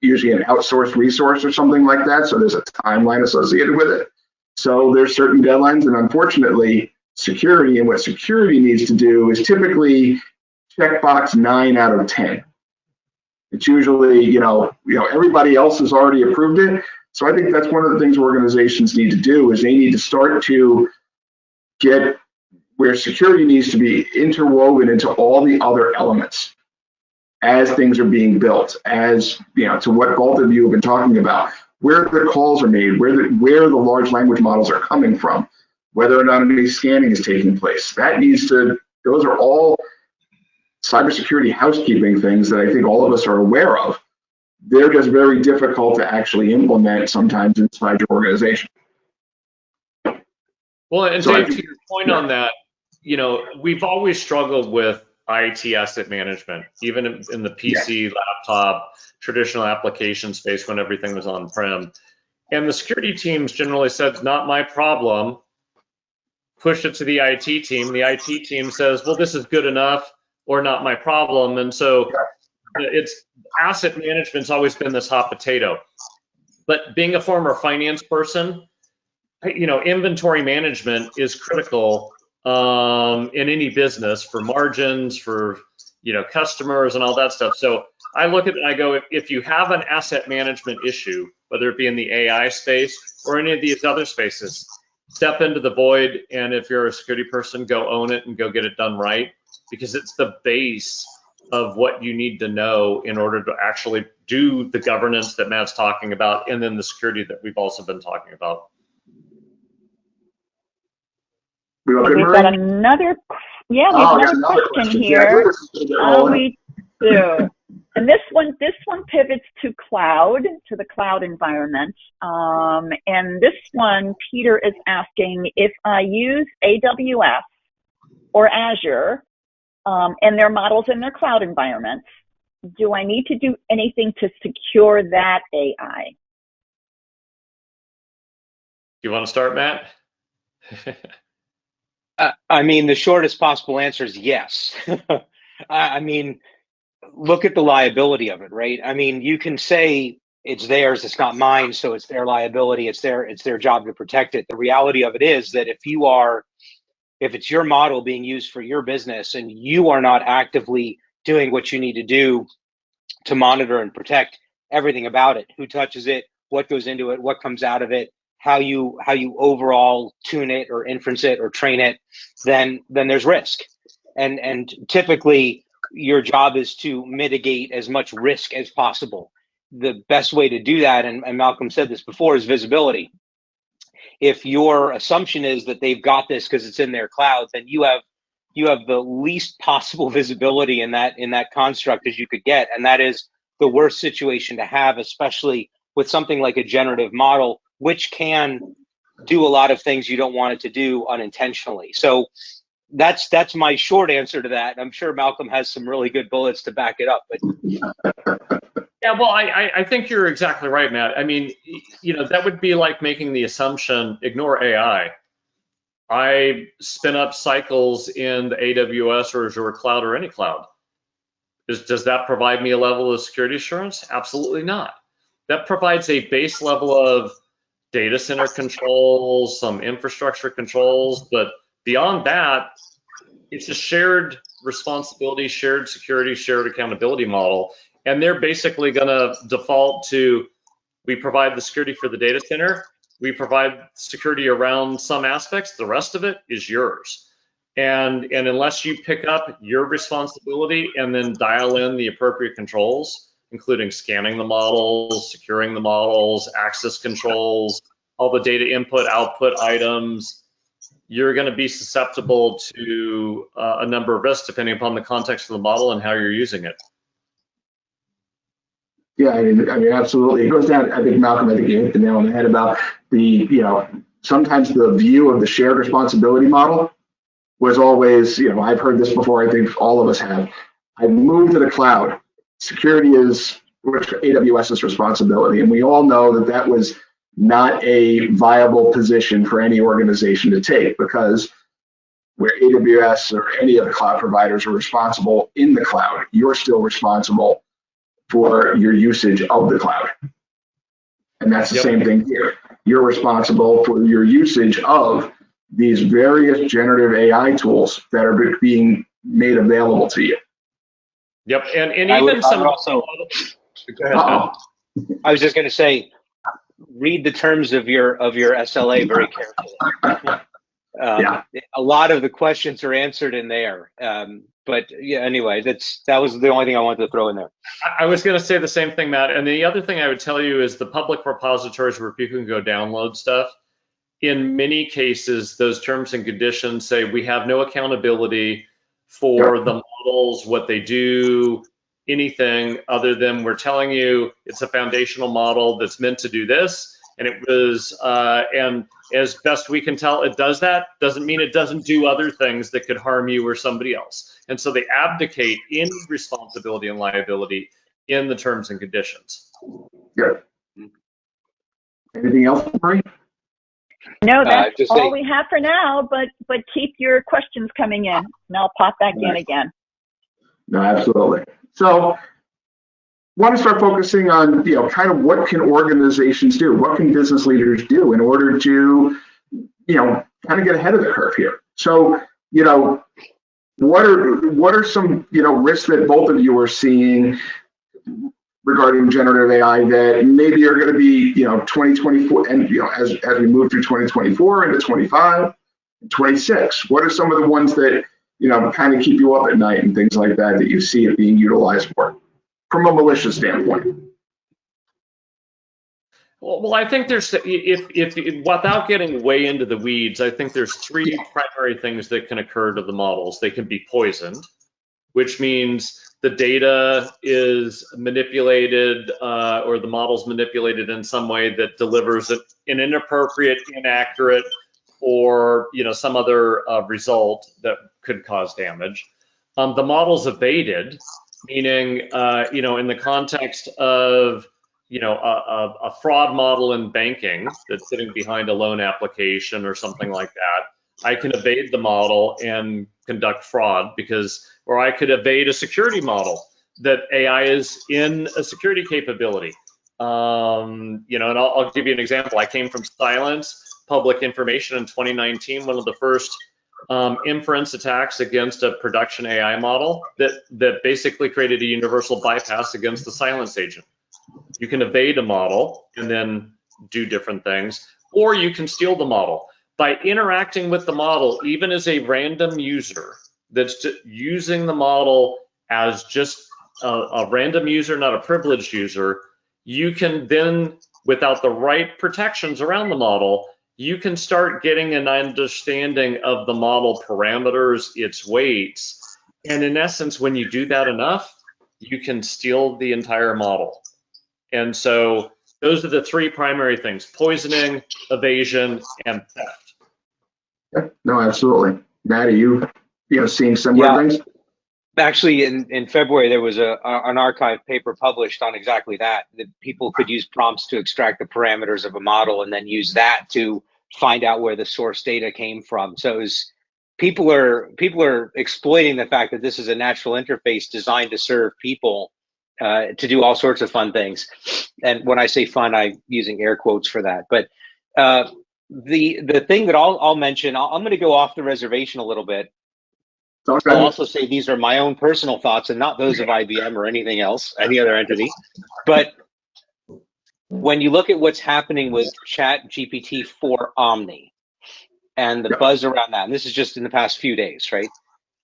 usually an outsourced resource or something like that. So there's a timeline associated with it. So there's certain deadlines, and unfortunately, security and what security needs to do is typically checkbox 9 out of 10. It's usually, everybody else has already approved it. So I think that's one of the things organizations need to do is they need to start to get where security needs to be interwoven into all the other elements as things are being built, as to what both of you have been talking about, where the calls are made, where the large language models are coming from, whether or not any scanning is taking place. Those are all cybersecurity housekeeping things that I think all of us are aware of. They're just very difficult to actually implement sometimes inside your organization. Well, and Dave, to your point on that, we've always struggled with IT asset management, even in the PC, laptop, traditional application space when everything was on-prem. And the security teams generally said, not my problem, push it to the IT team. The IT team says, well, this is good enough or not my problem. And so it's asset management's always been this hot potato. But being a former finance person, inventory management is critical in any business for margins, for customers and all that stuff. So I look at it and I go, if you have an asset management issue, whether it be in the AI space or any of these other spaces, step into the void, and if you're a security person, go own it and go get it done right, because it's the base of what you need to know in order to actually do the governance that Matt's talking about, and then the security that we've also been talking about. We've got another question here. We do. And this one pivots to the cloud environment. And this one, Peter is asking, if I use AWS or Azure and their models in their cloud environments, do I need to do anything to secure that AI? You want to start, Matt? I mean, the shortest possible answer is yes. I mean, look at the liability of it, right? I mean, you can say it's theirs, it's not mine, so it's their liability, it's their job to protect it. The reality of it is that if it's your model being used for your business and you are not actively doing what you need to do to monitor and protect everything about it, who touches it, what goes into it, what comes out of it, how you overall tune it or inference it or train it, then there's risk. And typically your job is to mitigate as much risk as possible. The best way to do that, and Malcolm said this before, is visibility. If your assumption is that they've got this because it's in their cloud, then you have the least possible visibility in that construct as you could get. And that is the worst situation to have, especially with something like a generative model, which can do a lot of things you don't want it to do unintentionally. So that's my short answer to that. I'm sure Malcolm has some really good bullets to back it up. But yeah, well, I think you're exactly right, Matt. I mean, that would be like making the assumption, ignore AI. I spin up cycles in the AWS or Azure cloud or any cloud. Does that provide me a level of security assurance? Absolutely not. That provides a base level of data center controls, some infrastructure controls, but beyond that, it's a shared responsibility, shared security, shared accountability model. And they're basically going to default to, we provide the security for the data center, we provide security around some aspects, the rest of it is yours. And unless you pick up your responsibility and then dial in the appropriate controls, including scanning the models, securing the models, access controls, all the data input, output items, you're going to be susceptible to a number of risks depending upon the context of the model and how you're using it. Yeah, I mean, absolutely. It goes down, I think, Malcolm, I think you hit the nail on the head about sometimes the view of the shared responsibility model was always, I've heard this before, I think all of us have. I've moved to the cloud. Security is AWS's responsibility. And we all know that was not a viable position for any organization to take, because where AWS or any of the cloud providers are responsible in the cloud, you're still responsible for your usage of the cloud. And that's the same thing here. You're responsible for your usage of these various generative AI tools that are being made available to you. Yep, and even some. I was just going to say, read the terms of your SLA very carefully. Yeah. A lot of the questions are answered in there. But yeah, anyway, that was the only thing I wanted to throw in there. I was going to say the same thing, Matt. And the other thing I would tell you is the public repositories where people can go download stuff. In many cases, those terms and conditions say we have no accountability for the models, what they do, anything other than we're telling you it's a foundational model that's meant to do this. And it was, and as best we can tell, it does that. Doesn't mean it doesn't do other things that could harm you or somebody else. And so they abdicate any responsibility and liability in the terms and conditions. Good. Anything else, Marie? No, that's all we have for now, but keep your questions coming in, and I'll pop back in again. No, absolutely. So want to start focusing on, kind of what can organizations do? What can business leaders do in order to, kind of get ahead of the curve here? So, what are some, risks that both of you are seeing regarding generative AI that maybe are going to be, 2024 and, as we move through 2024 into 25, 26, what are some of the ones that, kind of keep you up at night and things like that you see it being utilized for from a malicious standpoint? Well, I think there's, if without getting way into the weeds, I think there's three primary things that can occur to the models. They can be poisoned, which means the data is manipulated or the model's manipulated in some way that delivers an inappropriate, inaccurate, or some other result that could cause damage. The model's evaded, meaning in the context of a fraud model in banking that's sitting behind a loan application or something like that, I can evade the model and conduct fraud or I could evade a security model that AI is in a security capability. And I'll give you an example. I came from Silence Public Information in 2019, one of the first inference attacks against a production AI model that basically created a universal bypass against the silence agent. You can evade a model and then do different things, or you can steal the model. By interacting with the model, even as a random user that's using the model as just a random user, not a privileged user, you can then, without the right protections around the model, you can start getting an understanding of the model parameters, its weights. And in essence, when you do that enough, you can steal the entire model. And so those are the three primary things: poisoning, evasion, and theft. Yeah, no, absolutely. Matt, are you seeing similar things? Actually, in February, there was an archive paper published on exactly that people could use prompts to extract the parameters of a model and then use that to find out where the source data came from. So people are exploiting the fact that this is a natural interface designed to serve people to do all sorts of fun things. And when I say fun, I'm using air quotes for that. But the thing that I'll mention, I'm going to go off the reservation a little bit. Okay. I'll also say these are my own personal thoughts and not those of IBM or anything else, any other entity. But when you look at what's happening with ChatGPT 4 Omni and the buzz around that, and this is just in the past few days, right?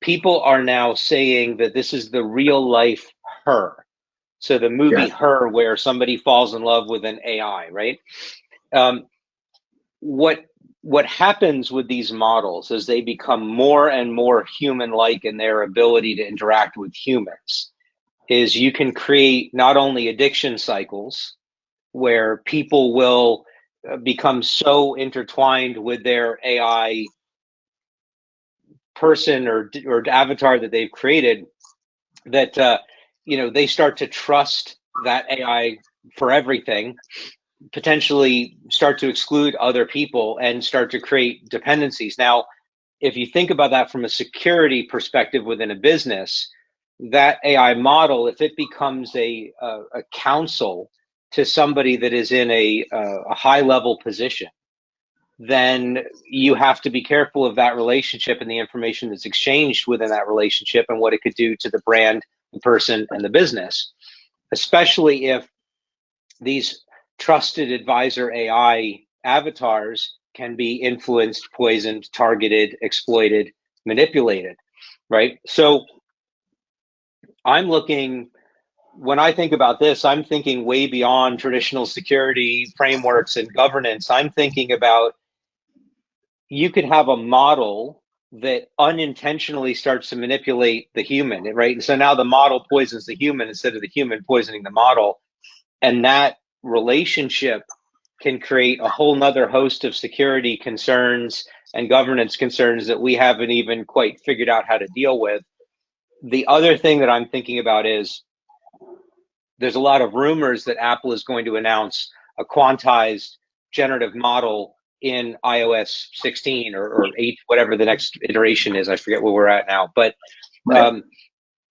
People are now saying that this is the real life Her. So the movie Her, where somebody falls in love with an AI, right? What happens with these models as they become more and more human-like in their ability to interact with humans is you can create not only addiction cycles where people will become so intertwined with their AI person or avatar that they've created that they start to trust that AI for everything, potentially start to exclude other people and start to create dependencies. Now, if you think about that from a security perspective within a business, that AI model, if it becomes a counsel to somebody that is in a high level position, then you have to be careful of that relationship and the information that's exchanged within that relationship and what it could do to the brand, the person, and the business, especially if these trusted advisor AI avatars can be influenced, poisoned, targeted, exploited, manipulated, right? So when I think about this, I'm thinking way beyond traditional security frameworks and governance. I'm thinking about, you could have a model that unintentionally starts to manipulate the human, right? And so now the model poisons the human instead of the human poisoning the model. And that relationship can create a whole nother host of security concerns and governance concerns that we haven't even quite figured out how to deal with. The other thing that I'm thinking about is, there's a lot of rumors that Apple is going to announce a quantized generative model in iOS 16 or 8, whatever the next iteration is. I forget where we're at now. But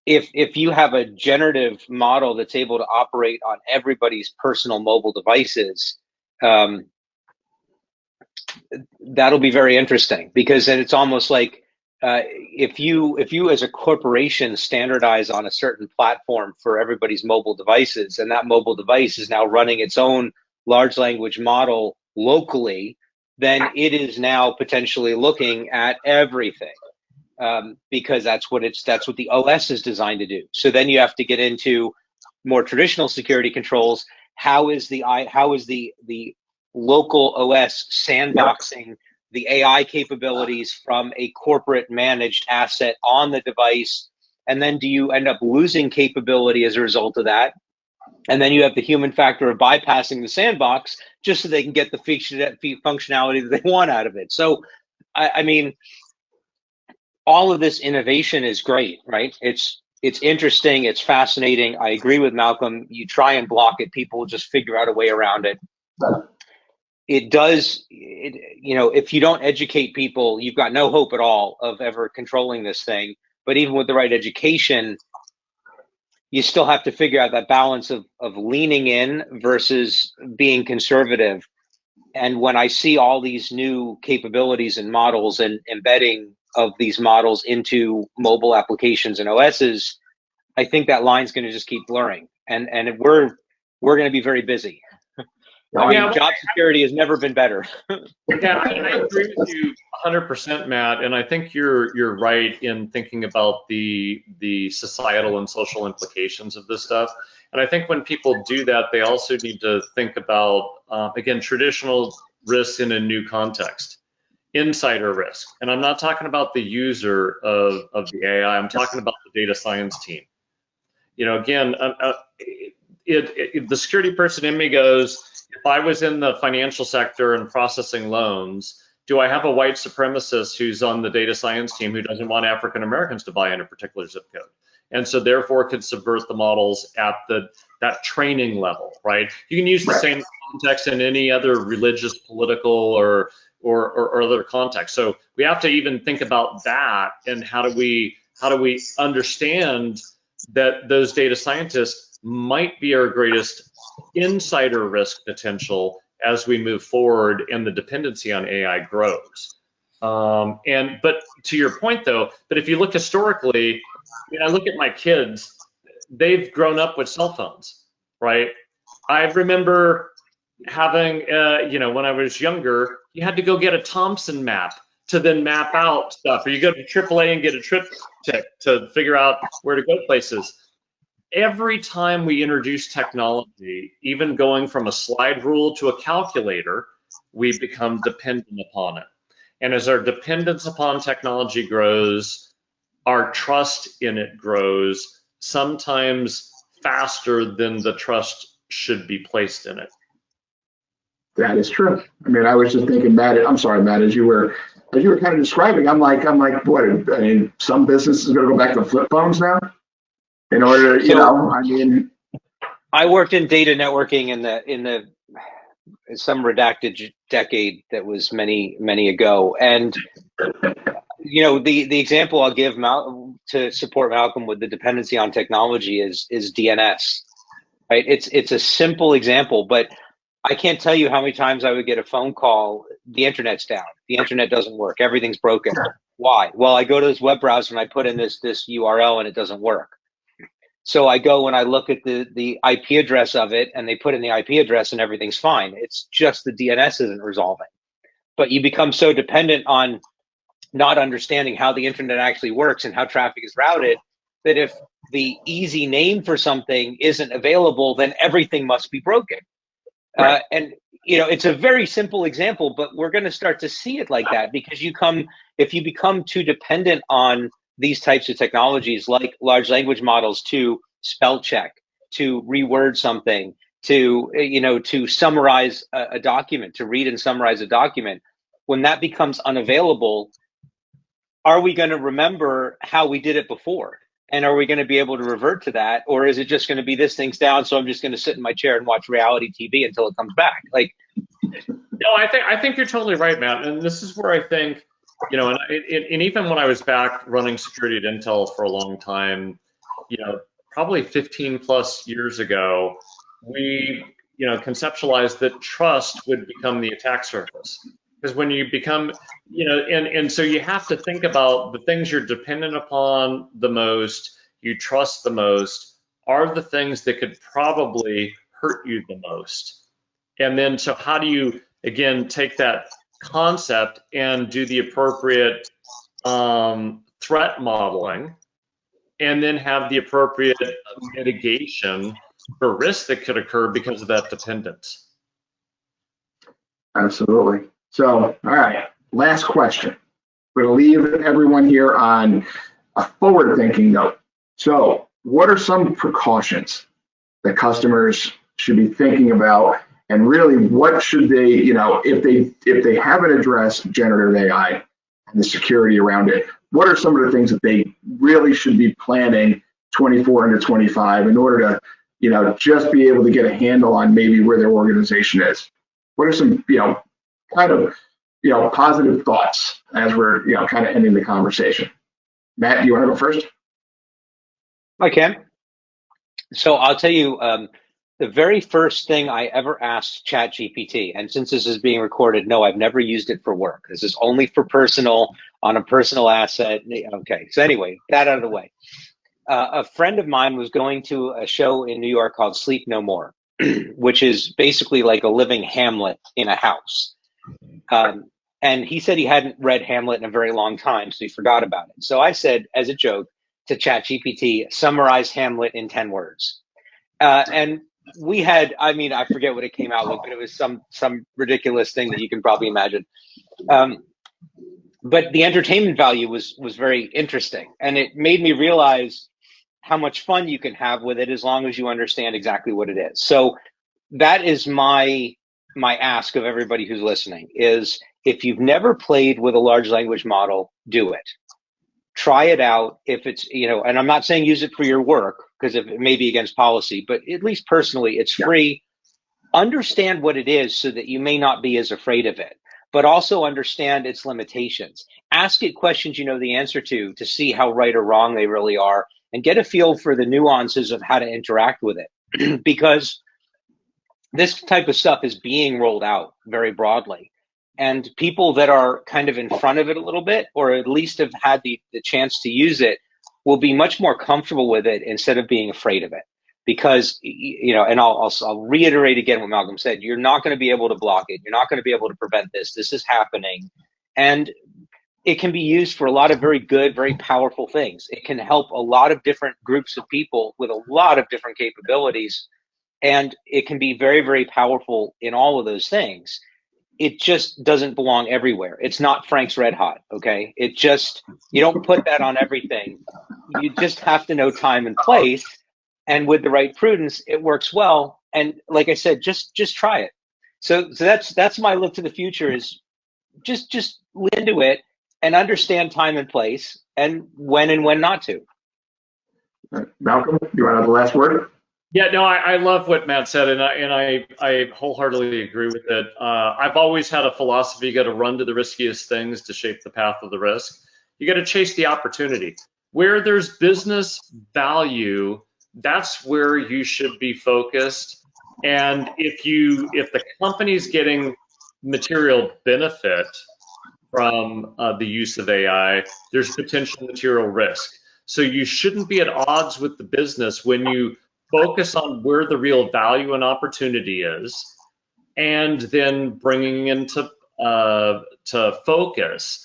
if you have a generative model that's able to operate on everybody's personal mobile devices, that'll be very interesting, because then it's almost like, if you as a corporation standardize on a certain platform for everybody's mobile devices, and that mobile device is now running its own large language model locally, then it is now potentially looking at everything, because that's what the OS is designed to do. So then you have to get into more traditional security controls. How is the local OS sandboxing the AI capabilities from a corporate managed asset on the device? And then do you end up losing capability as a result of that? And then you have the human factor of bypassing the sandbox just so they can get the functionality that they want out of it. So, I mean, all of this innovation is great, right? It's interesting, it's fascinating. I agree with Malcolm. You try and block it, people will just figure out a way around it. If you don't educate people, you've got no hope at all of ever controlling this thing. But even with the right education, you still have to figure out that balance of leaning in versus being conservative. And when I see all these new capabilities and models and embedding of these models into mobile applications and OSs, I think that line's going to just keep blurring. And we're going to be very busy. Job security has never been better. Yeah, I agree with you 100%, Matt. And I think you're right in thinking about the societal and social implications of this stuff. And I think when people do that, they also need to think about, again, traditional risks in a new context, insider risk. And I'm not talking about the user of the AI. I'm talking about the data science team. Again, the security person in me goes, if I was in the financial sector and processing loans, do I have a white supremacist who's on the data science team who doesn't want African Americans to buy in a particular zip code? And so therefore could subvert the models at that training level, right? You can use the same context in any other religious, political, or other context. So we have to even think about that, and how do we understand that those data scientists might be our greatest insider risk potential as we move forward and the dependency on AI grows. But to your point though, but if you look historically, I look at my kids, they've grown up with cell phones, right? I remember having, when I was younger, you had to go get a Thompson map to then map out stuff, or you go to AAA and get a trip tick to figure out where to go places. Every time we introduce technology, even going from a slide rule to a calculator, we become dependent upon it. And as our dependence upon technology grows, our trust in it grows, sometimes faster than the trust should be placed in it. That is true. I mean, I was just thinking, Matt, I'm sorry, Matt, as you were kind of describing, I'm like, what? I mean, some businesses are going to go back to flip phones now in order, I worked in data networking in some redacted decade that was many ago, and the example I'll give to support Malcolm with the dependency on technology is DNS, right? It's a simple example, but I can't tell you how many times I would get a phone call, the internet's down, the internet doesn't work, everything's broken. Why? Well, I go to this web browser and I put in this URL and it doesn't work. So I go and I look at the IP address of it, and they put in the IP address and everything's fine. It's just the DNS isn't resolving. but you become so dependent on not understanding how the internet actually works and how traffic is routed, that if the easy name for something isn't available, then everything must be broken. Right. And it's a very simple example, but we're going to start to see it like that, because if you become too dependent on these types of technologies like large language models to spell check, to reword something, to summarize a document, to read and summarize a document, when that becomes unavailable, are we going to remember how we did it before? And are we going to be able to revert to that? Or is it just going to be, this thing's down, so I'm just going to sit in my chair and watch reality TV until it comes back? Like, no, I think you're totally right, Matt. And this is where I think, and even when I was back running security at Intel for a long time, probably 15 plus years ago, we, conceptualized that trust would become the attack surface. Because when you become, and so you have to think about the things you're dependent upon the most, you trust the most, are the things that could probably hurt you the most. And then, so how do you, again, take that concept and do the appropriate threat modeling, and then have the appropriate mitigation for risks that could occur because of that dependence? Absolutely. So, all right, last question. We're going to leave everyone here on a forward-thinking note. So, what are some precautions that customers should be thinking about, and really, what should they, if they haven't addressed generative AI and the security around it, what are some of the things that they really should be planning 24 into 25 in order to, just be able to get a handle on maybe where their organization is? What are some, kind of, positive thoughts as we're, kind of ending the conversation? Matt, do you want to go first? I can. So I'll tell you, the very first thing I ever asked ChatGPT, and since this is being recorded, no, I've never used it for work. This is only for personal, on a personal asset. Okay, so anyway, that out of the way. A friend of mine was going to a show in New York called Sleep No More, which is basically like a living Hamlet in a house. And he said he hadn't read Hamlet in a very long time, so he forgot about it. So I said, as a joke, to ChatGPT, summarize Hamlet in 10 words. And we had, I forget what it came out with, but it was some ridiculous thing that you can probably imagine. But the entertainment value was very interesting, and it made me realize how much fun you can have with it as long as you understand exactly what it is. So that is my ask of everybody who's listening, is if you've never played with a large language model, do it. Try it out. If it's, and I'm not saying use it for your work, because it may be against policy, but at least personally, it's free. Understand what it is so that you may not be as afraid of it, but also understand its limitations. Ask it questions you know the answer to see how right or wrong they really are, and get a feel for the nuances of how to interact with it. Because this type of stuff is being rolled out very broadly. And people that are kind of in front of it a little bit, or at least have had the chance to use it, will be much more comfortable with it instead of being afraid of it. Because, and I'll reiterate again what Malcolm said, you're not going to be able to block it. You're not going to be able to prevent this. This is happening. And it can be used for a lot of very good, very powerful things. It can help a lot of different groups of people with a lot of different capabilities. And it can be very, very powerful in all of those things. It just doesn't belong everywhere. It's not Frank's Red Hot, okay? You don't put that on everything. You just have to know time and place. And with the right prudence, it works well. And like I said, just try it. So that's my look to the future, is just lean into it and understand time and place, and when not to. Malcolm, you want to have the last word? Yeah, no, I love what Matt said, and I wholeheartedly agree with it. I've always had a philosophy: you got to run to the riskiest things to shape the path of the risk. You got to chase the opportunity. Where there's business value, that's where you should be focused. And if the company's getting material benefit from the use of AI, there's potential material risk. So you shouldn't be at odds with the business when you focus on where the real value and opportunity is, and then bringing into to focus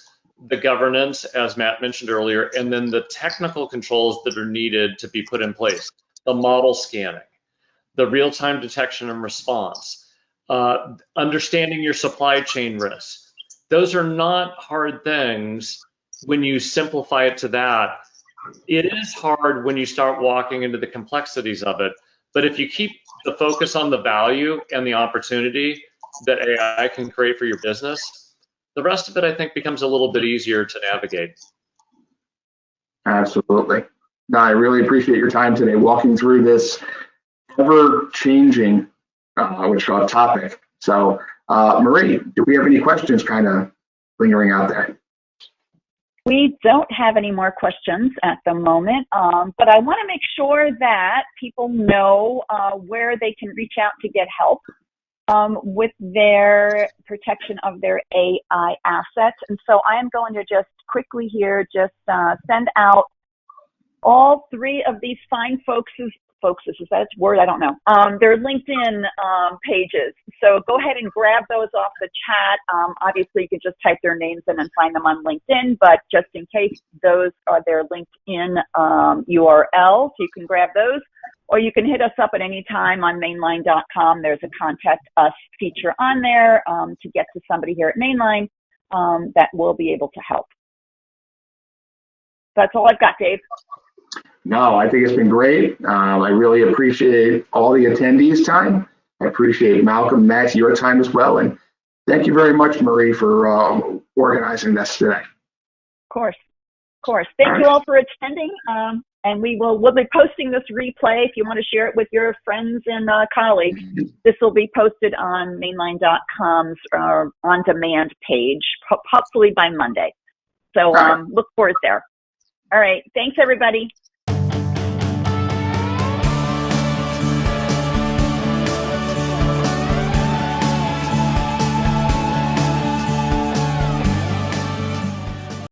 the governance, as Matt mentioned earlier, and then the technical controls that are needed to be put in place, the model scanning, the real-time detection and response, understanding your supply chain risks. Those are not hard things when you simplify it to that. It is hard when you start walking into the complexities of it, but if you keep the focus on the value and the opportunity that AI can create for your business, the rest of it, I think, becomes a little bit easier to navigate. Absolutely. No, I really appreciate your time today walking through this ever-changing topic. So, Marie, do we have any questions kind of lingering out there? We don't have any more questions at the moment, but I want to make sure that people know where they can reach out to get help with their protection of their AI assets. And so I am going to just quickly here send out all three of these fine folks, is that a word? I don't know. Their LinkedIn pages. So go ahead and grab those off the chat. Obviously, you can just type their names in and find them on LinkedIn, but just in case, those are their LinkedIn URL, so you can grab those. Or you can hit us up at any time on mainline.com. There's a contact us feature on there to get to somebody here at Mainline that will be able to help. That's all I've got, Dave. No, I think it's been great. I really appreciate all the attendees' time. I appreciate Malcolm, Matt, your time as well. And thank you very much, Marie, for organizing this today. Of course. Thank you all for attending. And we'll be posting this replay if you want to share it with your friends and colleagues. This will be posted on mainline.com's on-demand page, hopefully by Monday. So look for it there. All right. Thanks, everybody.